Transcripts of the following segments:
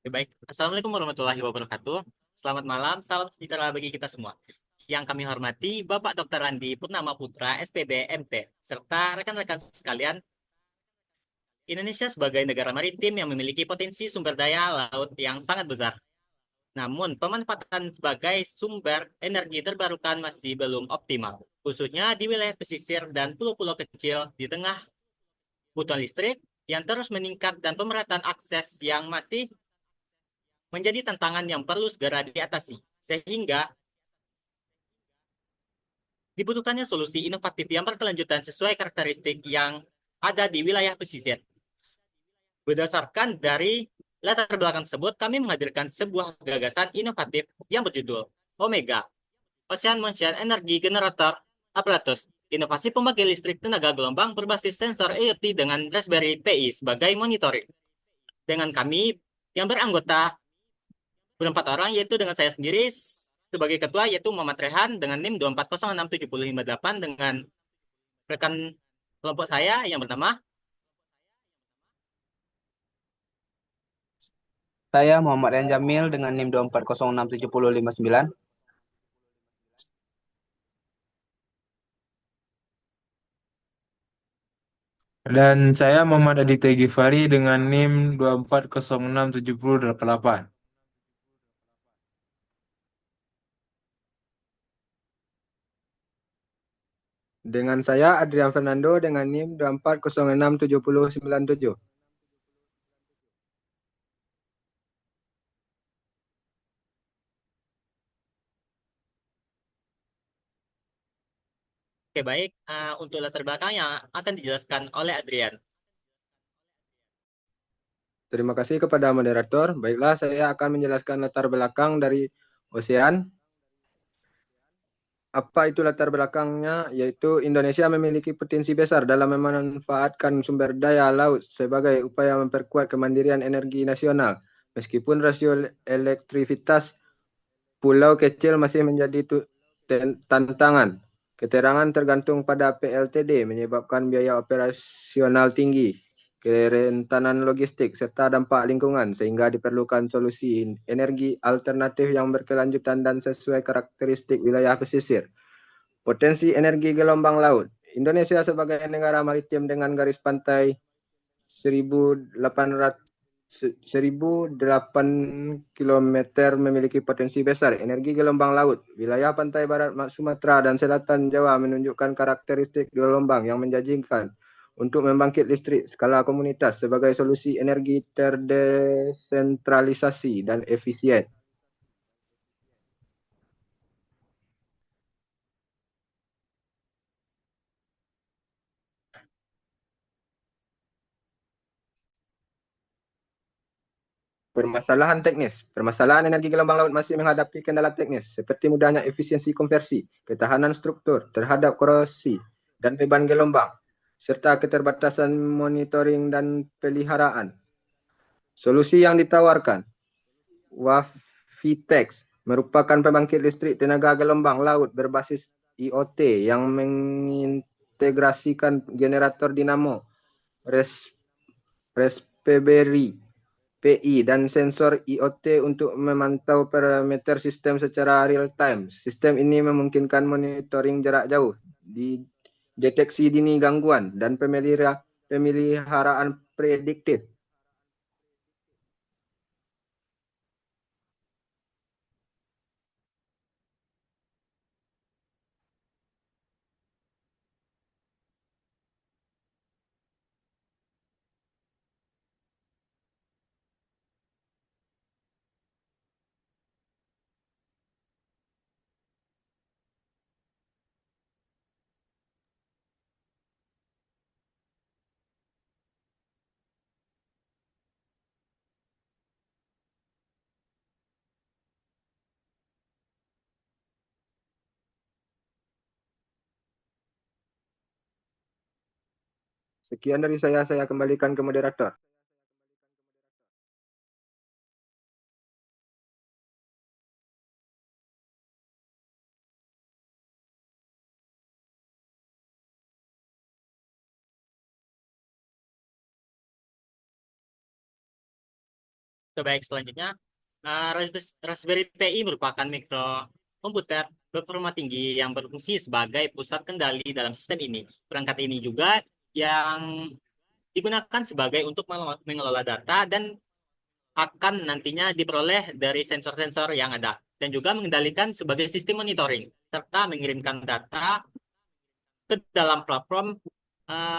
Oke, baik. Assalamualaikum warahmatullahi wabarakatuh. Selamat malam, salam sejahtera bagi kita semua. Yang kami hormati Bapak Dr. Randi Purnama Putra, SPB MT, serta rekan-rekan sekalian, Indonesia sebagai negara maritim yang memiliki potensi sumber daya laut yang sangat besar. Namun, pemanfaatan sebagai sumber energi terbarukan masih belum optimal, khususnya di wilayah pesisir dan pulau-pulau kecil di tengah kebutuhan listrik yang terus meningkat dan pemerataan akses yang masih menjadi tantangan yang perlu segera diatasi. Sehingga dibutuhkannya solusi inovatif yang berkelanjutan sesuai karakteristik yang ada di wilayah pesisir. Berdasarkan dari latar belakang tersebut, kami menghadirkan sebuah gagasan inovatif yang berjudul Omega, Ocean Motion Energy Generator Apparatus, inovasi pembangkit listrik tenaga gelombang berbasis sensor IoT dengan Raspberry Pi sebagai monitoring. Dengan kami yang beranggota berempat orang, yaitu dengan saya sendiri sebagai ketua, yaitu Muhammad Rehan dengan NIM 2406758, dengan rekan kelompok saya yang bernama. Saya Muhammad Rian Jamil dengan NIM 2406759. Dan saya Muhammad Aditya Gifari dengan NIM 2406788. Dengan saya Adrian Fernando dengan NIM 2406797. Oke, baik. Untuk latar belakang yang akan dijelaskan oleh Adrian. Terima kasih kepada moderator. Baiklah, saya akan menjelaskan latar belakang dari Ocean. Apa itu latar belakangnya? Yaitu Indonesia memiliki potensi besar dalam memanfaatkan sumber daya laut sebagai upaya memperkuat kemandirian energi nasional. Meskipun rasio elektrivitas pulau kecil masih menjadi tantangan. Keterangan tergantung pada PLTD menyebabkan biaya operasional tinggi, kerentanan logistik, serta dampak lingkungan, sehingga diperlukan solusi energi alternatif yang berkelanjutan dan sesuai karakteristik wilayah pesisir. Potensi energi gelombang laut. Indonesia sebagai negara maritim dengan garis pantai 1.800 1.008 km memiliki potensi besar energi gelombang laut. Wilayah pantai barat Sumatera dan selatan Jawa menunjukkan karakteristik gelombang yang menjanjikan untuk membangkit listrik skala komunitas sebagai solusi energi terdesentralisasi dan efisien. Permasalahan teknis. Permasalahan energi gelombang laut masih menghadapi kendala teknis, seperti mudahnya efisiensi konversi, ketahanan struktur terhadap korosi, dan beban gelombang, serta keterbatasan monitoring dan peliharaan. Solusi yang ditawarkan, Wafitex, merupakan pembangkit listrik tenaga gelombang laut berbasis IoT yang mengintegrasikan generator dinamo, Raspberry PI, dan sensor IoT untuk memantau parameter sistem secara real time. Sistem ini memungkinkan monitoring jarak jauh, deteksi dini gangguan, dan pemeliharaan prediktif. Sekian dari saya kembalikan ke moderator. terbaik selanjutnya, Raspberry Pi merupakan mikrokomputer performa tinggi yang berfungsi sebagai pusat kendali dalam sistem ini. Perangkat ini juga yang digunakan sebagai untuk mengelola data dan akan nantinya diperoleh dari sensor-sensor yang ada dan juga mengendalikan sebagai sistem monitoring serta mengirimkan data ke dalam platform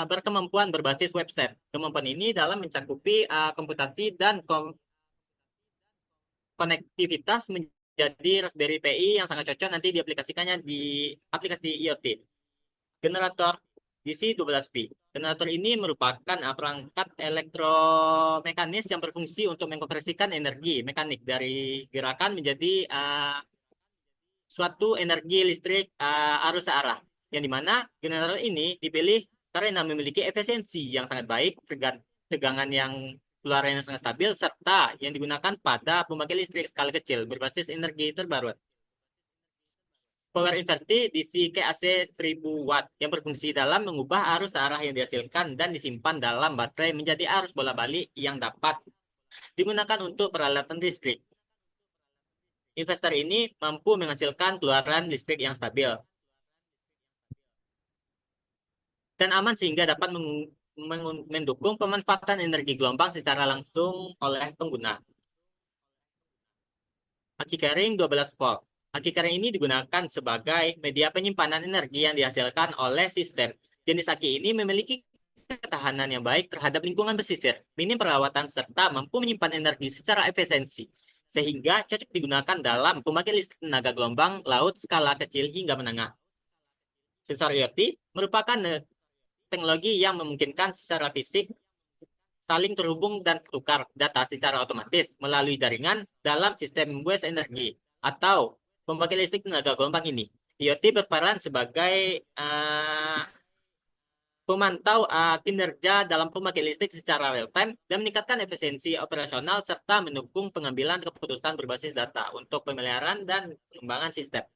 berkemampuan berbasis website. Kemampuan ini dalam mencakupi komputasi dan konektivitas menjadi Raspberry Pi yang sangat cocok nanti diaplikasikannya di aplikasi IoT. Generator DC12V. Generator ini merupakan perangkat elektromekanis yang berfungsi untuk mengkonversikan energi mekanik dari gerakan menjadi suatu energi listrik arus searah. Yang dimana generator ini dipilih karena memiliki efisiensi yang sangat baik, tegangan yang keluarannya sangat stabil, serta yang digunakan pada pembangkit listrik skala kecil berbasis energi terbarukan. Power inverter DC AC 1000 watt yang berfungsi dalam mengubah arus arah yang dihasilkan dan disimpan dalam baterai menjadi arus bola balik yang dapat digunakan untuk peralatan listrik. Investor ini mampu menghasilkan keluaran listrik yang stabil dan aman sehingga dapat mendukung pemanfaatan energi gelombang secara langsung oleh pengguna. Aki carrying 12 volt. Aki carrying ini digunakan sebagai media penyimpanan energi yang dihasilkan oleh sistem. Jenis aki ini memiliki ketahanan yang baik terhadap lingkungan pesisir, minim perawatan, serta mampu menyimpan energi secara efisiensi, sehingga cocok digunakan dalam pembangkit listrik tenaga gelombang laut skala kecil hingga menengah. Sensor IoT merupakan teknologi yang memungkinkan secara fisik saling terhubung dan tukar data secara otomatis melalui jaringan dalam sistem membuat energi atau pembangkit listrik tenaga gelombang ini. IoT berperan sebagai pemantau kinerja dalam pembangkit listrik secara real-time dan meningkatkan efisiensi operasional serta mendukung pengambilan keputusan berbasis data untuk pemeliharaan dan pengembangan sistem.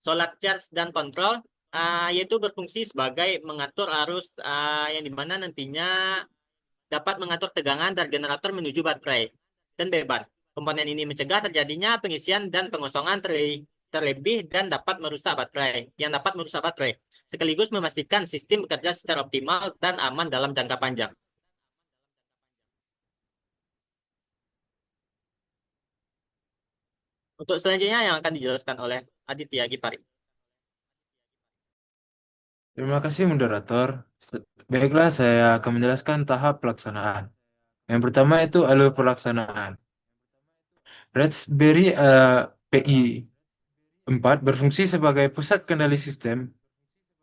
Solar charge dan kontrol yaitu berfungsi sebagai mengatur arus yang dimana nantinya dapat mengatur tegangan dari generator menuju baterai dan beban. Komponen ini mencegah terjadinya pengisian dan pengosongan terlebih dan dapat merusak baterai, sekaligus memastikan sistem bekerja secara optimal dan aman dalam jangka panjang. Untuk selanjutnya yang akan dijelaskan oleh Aditya Gifari. Terima kasih moderator. Baiklah, saya akan menjelaskan tahap pelaksanaan. Yang pertama itu alur pelaksanaan. Raspberry Pi 4 berfungsi sebagai pusat kendali sistem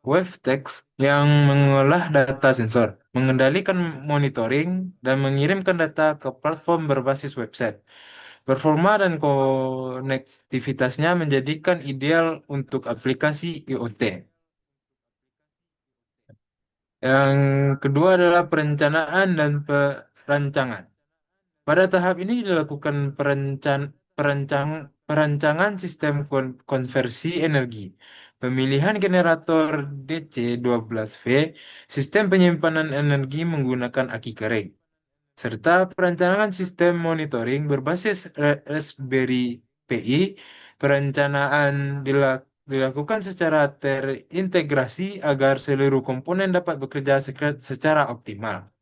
WaveText yang mengolah data sensor, mengendalikan monitoring, dan mengirimkan data ke platform berbasis website. Performa dan konektivitasnya menjadikan ideal untuk aplikasi IoT. Yang kedua adalah perencanaan dan perancangan. Pada tahap ini dilakukan perancangan sistem konversi energi, pemilihan generator DC12V, sistem penyimpanan energi menggunakan aki kering, serta perencanaan sistem monitoring berbasis Raspberry Pi. Perencanaan dilakukan secara terintegrasi agar seluruh komponen dapat bekerja secara optimal.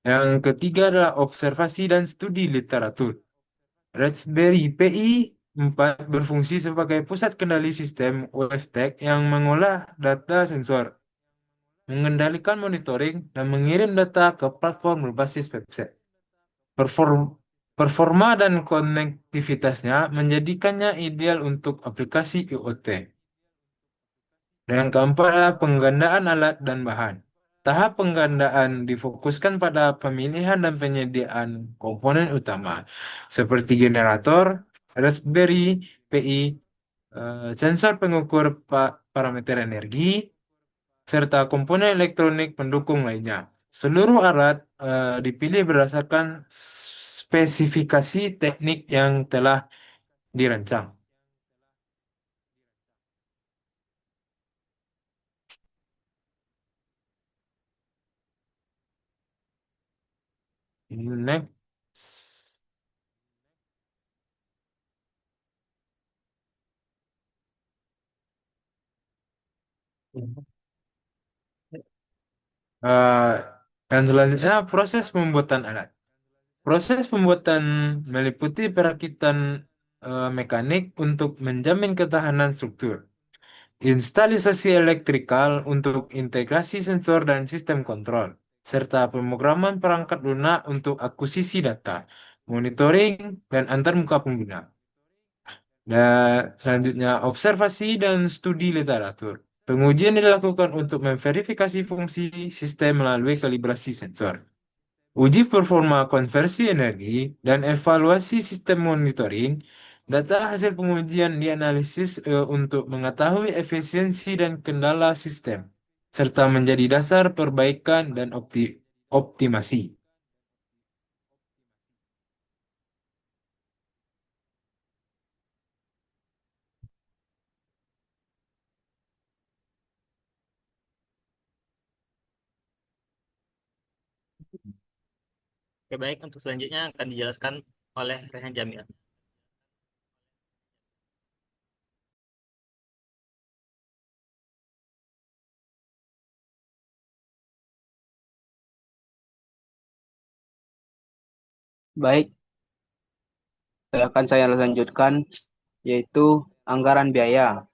Yang ketiga adalah observasi dan studi literatur. Raspberry Pi 4 berfungsi sebagai pusat kendali sistem WaveTech yang mengolah data sensor, mengendalikan monitoring, dan mengirim data ke platform berbasis website. Performa dan konektivitasnya menjadikannya ideal untuk aplikasi IoT. Dan yang keempat adalah penggandaan alat dan bahan. Tahap penggandaan difokuskan pada pemilihan dan penyediaan komponen utama, seperti generator, Raspberry Pi, sensor pengukur parameter energi, serta komponen elektronik pendukung lainnya. Seluruh alat dipilih berdasarkan spesifikasi teknik yang telah dirancang. Next. Eh, dan selanjutnya proses pembuatan alat. Proses pembuatan meliputi perakitan mekanik untuk menjamin ketahanan struktur, instalisasi elektrikal untuk integrasi sensor dan sistem kontrol, serta pemrograman perangkat lunak untuk akuisisi data, monitoring, dan antarmuka pengguna. Dan selanjutnya, observasi dan studi literatur. Pengujian dilakukan untuk memverifikasi fungsi sistem melalui kalibrasi sensor. Uji performa konversi energi dan evaluasi sistem monitoring. Data hasil pengujian dianalisis untuk mengetahui efisiensi dan kendala sistem, serta menjadi dasar perbaikan dan optimasi. Oke, baik. Untuk selanjutnya akan dijelaskan oleh Rehan Jamil. Baik, akan saya lanjutkan yaitu anggaran biaya.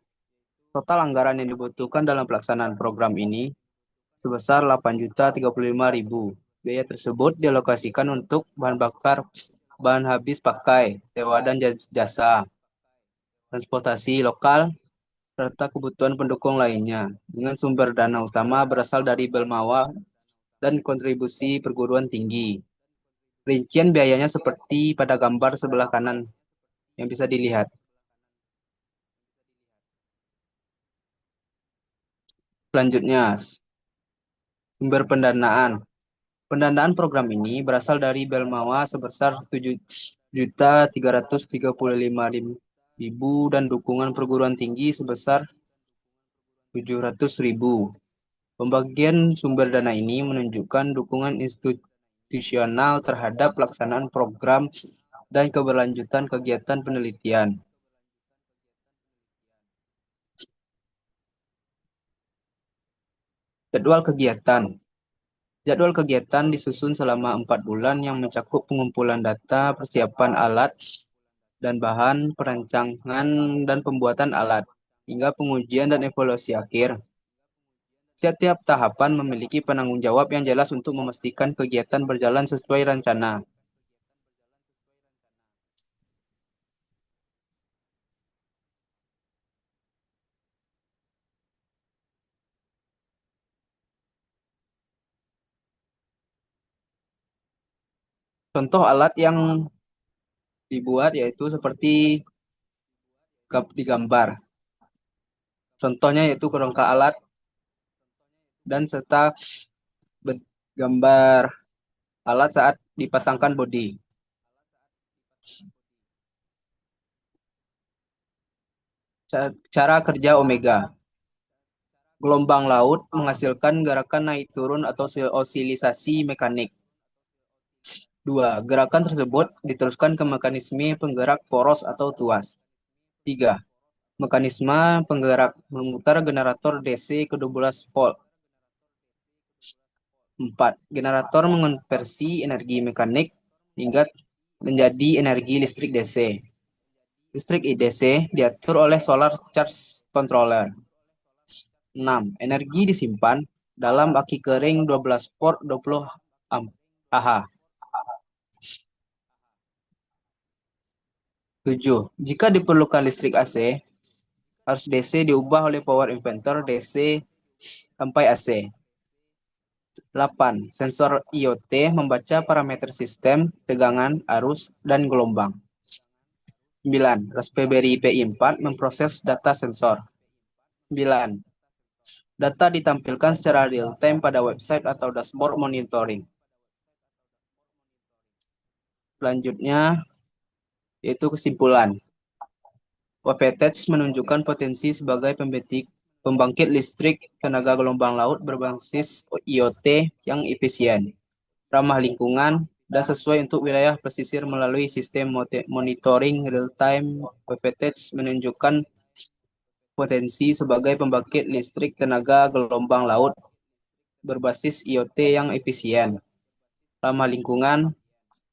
Total anggaran yang dibutuhkan dalam pelaksanaan program ini sebesar 8.035.000. Biaya tersebut dialokasikan untuk bahan bakar, bahan habis pakai, sewa dan jasa, transportasi lokal, serta kebutuhan pendukung lainnya, dengan sumber dana utama berasal dari Belmawa dan kontribusi perguruan tinggi. Rincian biayanya seperti pada gambar sebelah kanan yang bisa dilihat. Selanjutnya, sumber pendanaan. Pendanaan program ini berasal dari Belmawa sebesar 7.335.000 dan dukungan perguruan tinggi sebesar 700.000. Pembagian sumber dana ini menunjukkan dukungan institusional terhadap pelaksanaan program dan keberlanjutan kegiatan penelitian. Jadwal kegiatan. Jadwal kegiatan disusun selama 4 bulan yang mencakup pengumpulan data, persiapan alat dan bahan, perancangan dan pembuatan alat, hingga pengujian dan evaluasi akhir. Setiap tahapan memiliki penanggung jawab yang jelas untuk memastikan kegiatan berjalan sesuai rencana. Contoh alat yang dibuat yaitu seperti digambar. Contohnya yaitu kerangka alat dan serta gambar alat saat dipasangkan bodi. Cara kerja omega. Gelombang laut menghasilkan gerakan naik turun atau osilisasi mekanik. 2. Gerakan tersebut diteruskan ke mekanisme penggerak poros atau tuas. 3. Mekanisme penggerak memutar generator DC ke 12 volt. 4. Generator mengonversi energi mekanik hingga menjadi energi listrik DC. Listrik DC diatur oleh solar charge controller. 6. Energi disimpan dalam aki kering 12 volt 20 Ah. 7. Jika diperlukan listrik AC, harus DC diubah oleh power inverter DC sampai AC. 8. Sensor IoT membaca parameter sistem, tegangan, arus, dan gelombang. 9. Raspberry Pi 4 memproses data sensor. 9. Data ditampilkan secara real-time pada website atau dashboard monitoring. Selanjutnya, yaitu kesimpulan. WPTEX menunjukkan potensi sebagai pembangkit listrik tenaga gelombang laut berbasis IoT yang efisien, ramah lingkungan, dan sesuai untuk wilayah pesisir melalui sistem monitoring real-time. WPTEX menunjukkan potensi sebagai pembangkit listrik tenaga gelombang laut berbasis IoT yang efisien, ramah lingkungan,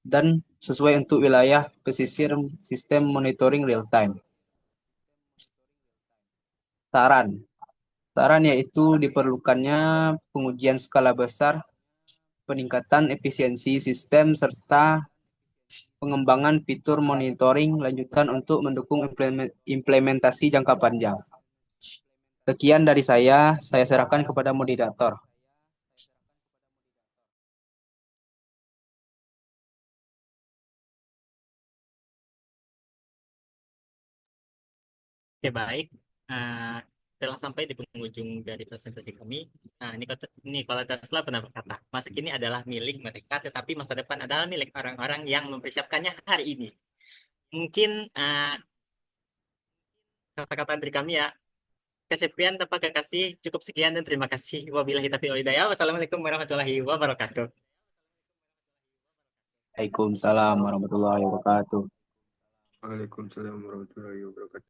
dan sesuai untuk wilayah pesisir sistem monitoring real-time. Saran yaitu diperlukannya pengujian skala besar, peningkatan efisiensi sistem, serta pengembangan fitur monitoring lanjutan untuk mendukung implementasi jangka panjang. Sekian dari saya serahkan kepada moderator. Oke, baik. Telah sampai di penghujung dari presentasi kami. Nikola Tesla pernah berkata, masa kini adalah milik mereka, tetapi masa depan adalah milik orang-orang yang mempersiapkannya hari ini. Mungkin kata-kata dari kami ya, kesepian tanpa kekasih, cukup sekian dan terima kasih. Wabillahi taufiq wal hidayah. Wassalamualaikum warahmatullahi wabarakatuh. Waalaikumsalam warahmatullahi wabarakatuh. Waalaikumsalam warahmatullahi wabarakatuh.